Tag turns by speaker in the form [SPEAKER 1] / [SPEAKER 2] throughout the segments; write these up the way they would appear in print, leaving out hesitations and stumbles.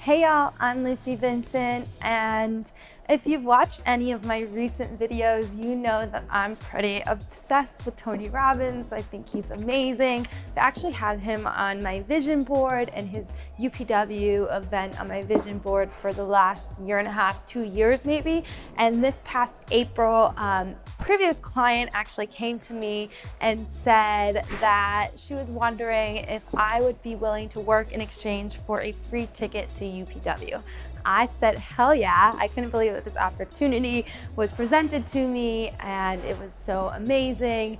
[SPEAKER 1] Hey y'all, I'm Lucy Vincent, and if you've watched any of my recent videos, you know that I'm pretty obsessed with Tony Robbins. I think he's amazing. I actually had him on my vision board and his UPW event on my vision board for the last year and a half, 2 years maybe. And this past April, previous client actually came to me and said that she was wondering if I would be willing to work in exchange for a free ticket to UPW. I said, hell yeah. I couldn't believe that this opportunity was presented to me, and it was so amazing.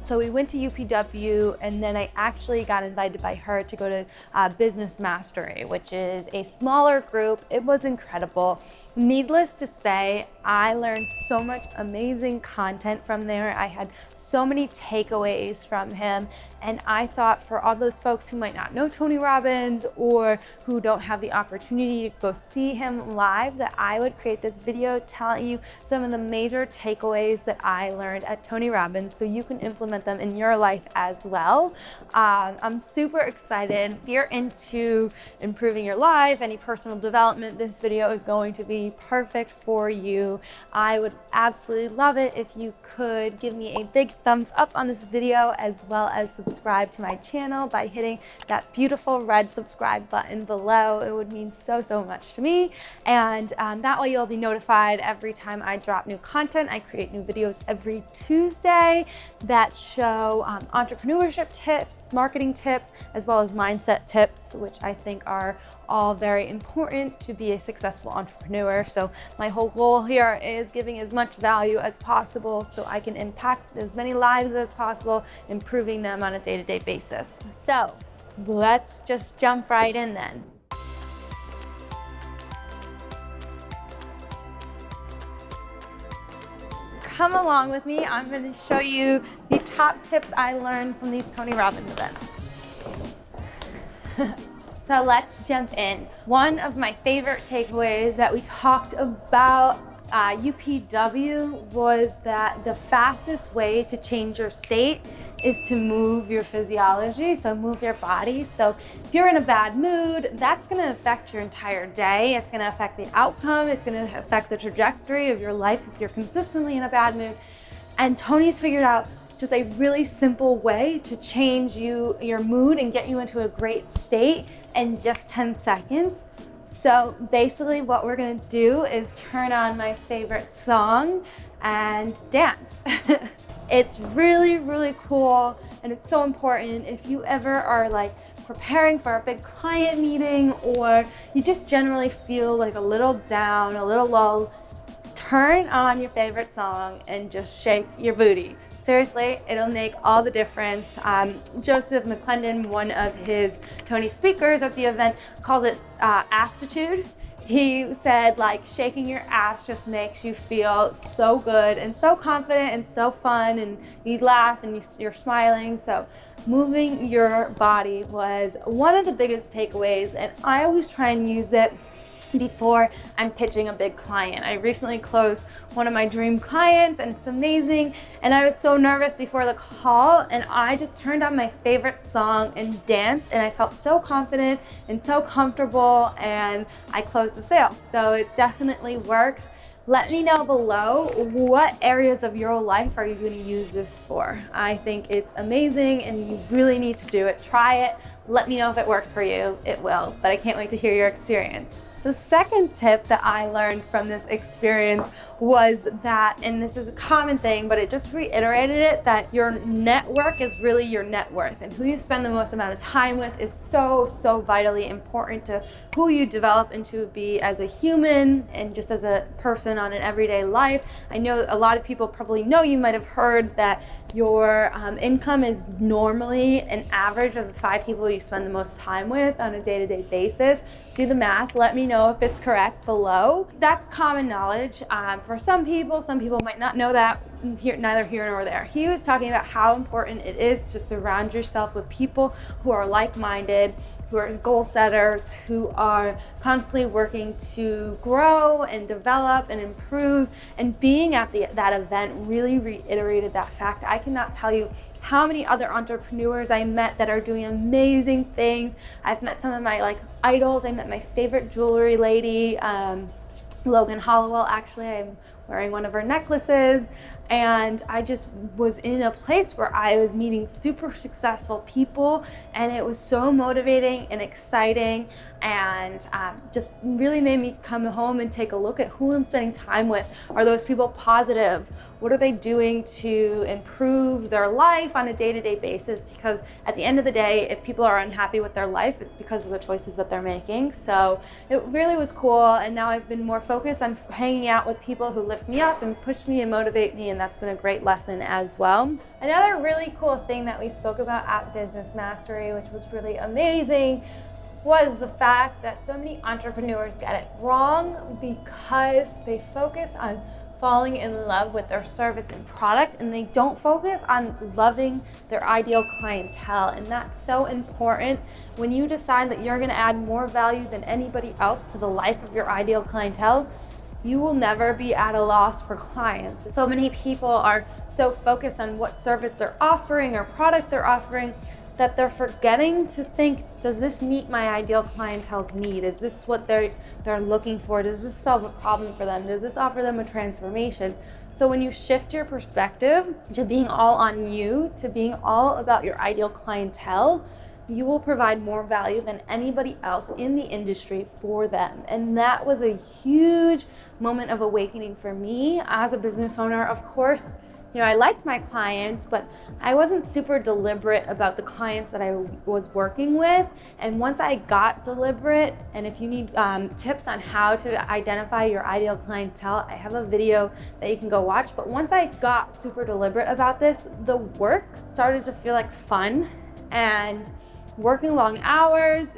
[SPEAKER 1] So we went to UPW, and then I actually got invited by her to go to Business Mastery, which is a smaller group. It was incredible. Needless to say, I learned so much amazing content from there. I had so many takeaways from him, and I thought for all those folks who might not know Tony Robbins or who don't have the opportunity to go see him live, that I would create this video telling you some of the major takeaways that I learned at Tony Robbins so you can implement them in your life as well. I'm super excited. If you're into improving your life, any personal development, this video is going to be perfect for you. I would absolutely love it if you could give me a big thumbs up on this video, as well as subscribe to my channel by hitting that beautiful red subscribe button below. It would mean so much to me, and that way you'll be notified every time I drop new content. I create new videos every Tuesday that show entrepreneurship tips, marketing tips, as well as mindset tips, which I think are all very important to be a successful entrepreneur. So my whole goal here is giving as much value as possible so I can impact as many lives as possible, improving them on a day-to-day basis. So let's just jump right in then. Come along with me. I'm going to show you the top tips I learned from these Tony Robbins events. So let's jump in. One of my favorite takeaways that we talked about UPW was that the fastest way to change your state is to move your physiology, so move your body. So if you're in a bad mood, that's gonna affect your entire day. It's gonna affect the outcome. It's gonna affect the trajectory of your life if you're consistently in a bad mood. And Tony's figured out just a really simple way to change your mood and get you into a great state in just 10 seconds. So basically what we're gonna do is turn on my favorite song and dance. It's really cool, and it's so important if you ever are like preparing for a big client meeting, or you just generally feel like a little down, a little low. Turn on your favorite song and just shake your booty. Seriously, it'll make all the difference. Joseph McClendon, one of his Tony speakers at the event, calls it astitude. He said, like, shaking your ass just makes you feel so good and so confident and so fun, and you laugh and you're smiling. So moving your body was one of the biggest takeaways, and I always try and use it before I'm pitching a big client. I recently closed one of my dream clients, and it's amazing, and I was so nervous before the call, and I just turned on my favorite song and danced, and I felt so confident and so comfortable, and I closed the sale. So it definitely works. Let me know below, what areas of your life are you going to use this for? I think it's amazing, and you really need to do it. Try it. Let me know if it works for you. It will, but I can't wait to hear your experience. The second tip that I learned from this experience was that, and this is a common thing, but it just reiterated it, that your network is really your net worth, and who you spend the most amount of time with is so vitally important to who you develop into be as a human and just as a person on an everyday life. I know a lot of people probably know, you might have heard that your income is normally an average of the 5 people you spend the most time with on a day-to-day basis. Do the math, let me know if it's correct below. That's common knowledge for some people might not know that. Neither here nor there. He was talking about how important it is to surround yourself with people who are like-minded, who are goal setters, who are constantly working to grow and develop and improve. And being at that event really reiterated that fact. I cannot tell you how many other entrepreneurs I met that are doing amazing amazing things. I've met some of my like idols. I met my favorite jewelry lady, Logan Hollowell. Actually, I'm wearing one of her necklaces, and I just was in a place where I was meeting super successful people, and it was so motivating and exciting, and just really made me come home and take a look at who I'm spending time with. Are those people positive? What are they doing to improve their life on a day-to-day basis? Because at the end of the day, if people are unhappy with their life, it's because of the choices that they're making. So it really was cool, and now I've been more focused on hanging out with people who lift me up and push me and motivate me, and that's been a great lesson as well. Another really cool thing that we spoke about at Business Mastery, which was really amazing, was the fact that so many entrepreneurs get it wrong because they focus on falling in love with their service and product, and they don't focus on loving their ideal clientele. And that's so important. When you decide that you're going to add more value than anybody else to the life of your ideal clientele, you will never be at a loss for clients. So many people are so focused on what service they're offering or product they're offering that they're forgetting to think, does this meet my ideal clientele's need? Is this what they're looking for? Does this solve a problem for them? Does this offer them a transformation? So when you shift your perspective to being all on you, to being all about your ideal clientele, you will provide more value than anybody else in the industry for them. And that was a huge moment of awakening for me as a business owner. Of course, I liked my clients, but I wasn't super deliberate about the clients that I was working with. And once I got deliberate, and if you need tips on how to identify your ideal clientele, I have a video that you can go watch. But once I got super deliberate about this, the work started to feel like fun, and working long hours,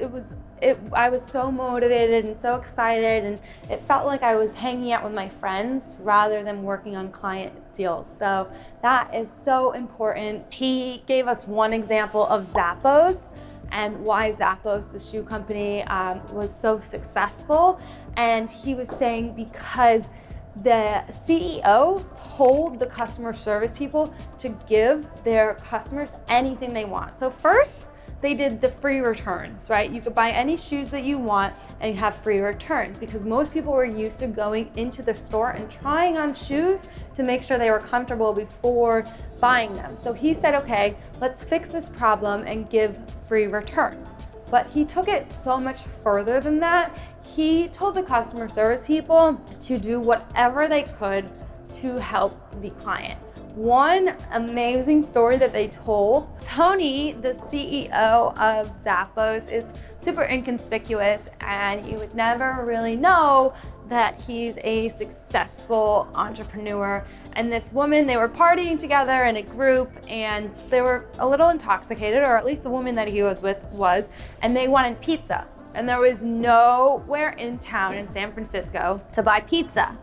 [SPEAKER 1] I was so motivated and so excited, and it felt like I was hanging out with my friends rather than working on client deals. So that is so important. He gave us one example of Zappos and why Zappos, the shoe company, was so successful. And he was saying because the CEO told the customer service people to give their customers anything they want. So first, they did the free returns, right? You could buy any shoes that you want and you have free returns, because most people were used to going into the store and trying on shoes to make sure they were comfortable before buying them. So he said, okay, let's fix this problem and give free returns. But he took it so much further than that. He told the customer service people to do whatever they could to help the client. One amazing story that they told, Tony, the CEO of Zappos, is super inconspicuous, and you would never really know that he's a successful entrepreneur. And this woman, they were partying together in a group, and they were a little intoxicated, or at least the woman that he was with was, and they wanted pizza. And there was nowhere in town in San Francisco to buy pizza.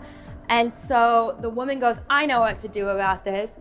[SPEAKER 1] And so the woman goes, I know what to do about this,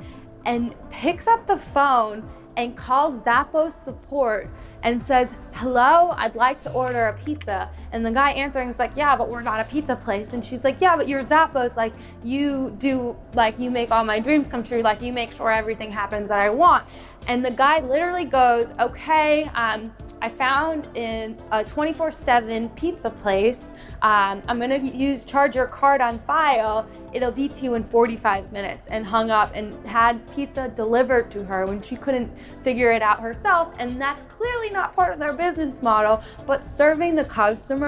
[SPEAKER 1] and picks up the phone and calls Zappos support and says, hello, I'd like to order a pizza. And the guy answering is like, yeah, but we're not a pizza place. And she's like, yeah, but you're Zappos, like you do, like you make all my dreams come true, like you make sure everything happens that I want. And the guy literally goes, okay, I found in a 24/7 pizza place. I'm gonna charge your card on file. It'll be to you in 45 minutes, and hung up and had pizza delivered to her when she couldn't figure it out herself. And that's clearly not part of their business model, but serving the customer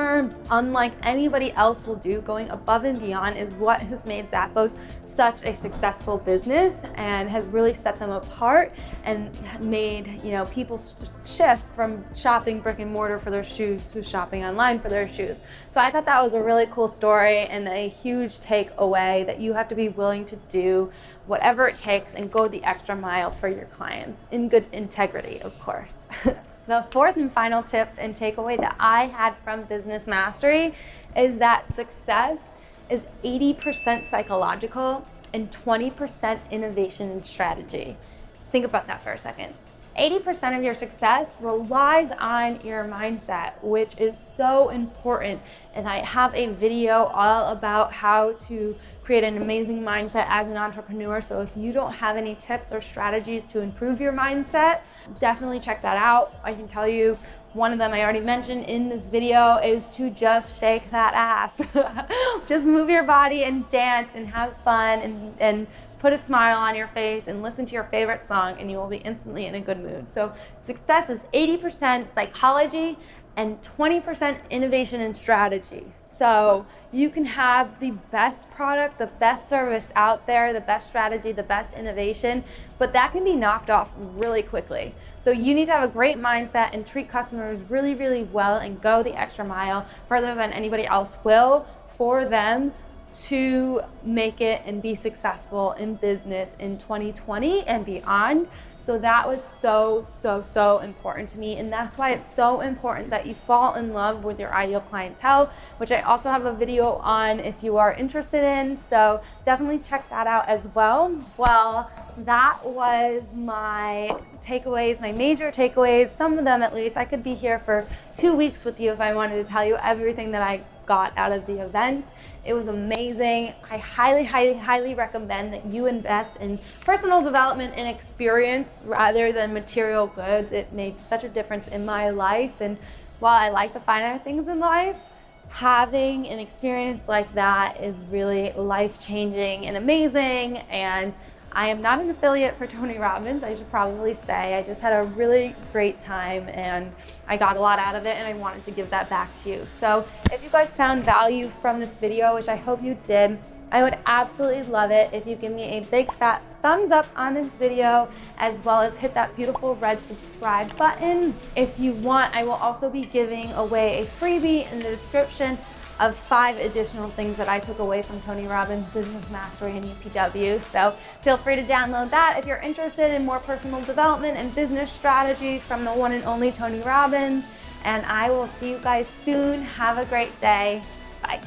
[SPEAKER 1] unlike anybody else will do, going above and beyond, is what has made Zappos such a successful business and has really set them apart and made people shift from shopping brick and mortar for their shoes to shopping online for their shoes. So I thought that was a really cool story and a huge takeaway that you have to be willing to do whatever it takes and go the extra mile for your clients in good integrity, of course. The fourth and final tip and takeaway that I had from Business Mastery is that success is 80% psychological and 20% innovation and strategy. Think about that for a second. 80% of your success relies on your mindset, which is so important. And I have a video all about how to create an amazing mindset as an entrepreneur. So if you don't have any tips or strategies to improve your mindset, definitely check that out. I can tell you one of them I already mentioned in this video is to just shake that ass. Just move your body and dance and have fun and put a smile on your face and listen to your favorite song, and you will be instantly in a good mood. So success is 80% psychology and 20% innovation and strategy. So you can have the best product, the best service out there, the best strategy, the best innovation, but that can be knocked off really quickly. So you need to have a great mindset and treat customers really, really well and go the extra mile further than anybody else will for them to make it and be successful in business in 2020 and beyond. So that was so important to me, and that's why it's so important that you fall in love with your ideal clientele, which I also have a video on if you are interested in, so definitely check that out as well. Well, that was my takeaways, my major takeaways, some of them at least. I could be here for 2 weeks with you if I wanted to tell you everything that I got out of the event. It was amazing. I highly recommend that you invest in personal development and experience rather than material goods. It made such a difference in my life. And while I like the finer things in life, having an experience like that is really life-changing and amazing. And I am not an affiliate for Tony Robbins, I should probably say. I just had a really great time and I got a lot out of it, and I wanted to give that back to you. So if you guys found value from this video, which I hope you did, I would absolutely love it if you give me a big fat thumbs up on this video, as well as hit that beautiful red subscribe button. If you want, I will also be giving away a freebie in the description of 5 additional things that I took away from Tony Robbins' Business Mastery and UPW. So feel free to download that if you're interested in more personal development and business strategy from the one and only Tony Robbins. And I will see you guys soon. Have a great day. Bye.